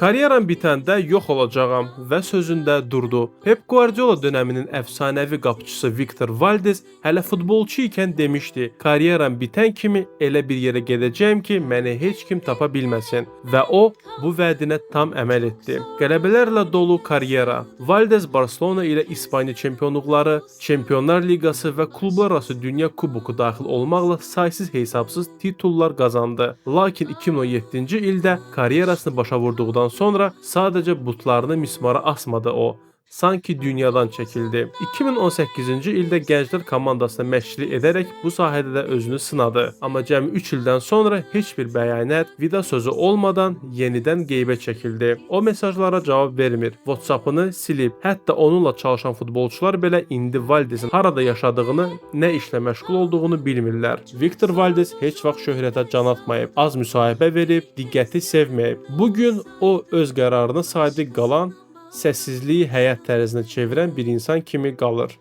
Karyeram bitəndə yox olacağam və sözündə durdu. Pep Guardiola dövrünün əfsanəvi qapıçısı Victor Valdes hələ futbolçu ikən demişdi: "Karyeram bitən kimi elə bir yerə gedəcəyəm ki, məni heç kim tapa bilməsin." Və o bu vədinə tam əməl etdi. Qələbələrlə dolu karyera. Valdes Barcelona ilə İspaniya çempionluqları, Çempionlar Liqası və klublararası Dünya Kuboku daxil olmaqla saysız-hesabsız titullar qazandı. Lakin 2017-ci ildə karyerasını başa vurduqdan sonra sadəcə butlarını mismara asmadı o. Sanki dünyadan çəkildi. 2018-ci ildə gənclər komandasına məşqçilik edərək bu sahədə də özünü sınadı. Amma cəmi 3 ildən sonra heç bir bəyanat, vida sözü olmadan yenidən qeybə çəkildi. O mesajlara cavab vermir, WhatsApp-ını silib. Hətta onunla çalışan futbolçular belə indi Valdesin harada yaşadığını, nə işlə məşğul olduğunu bilmirlər. Victor Valdes heç vaxt şöhrətə can atmayıb, az müsahibə verib, diqqəti sevməyib. Bugün o öz qərarına sadiq qalan, səssizliyi həyat tərzinə çevirən bir insan kimi qalır.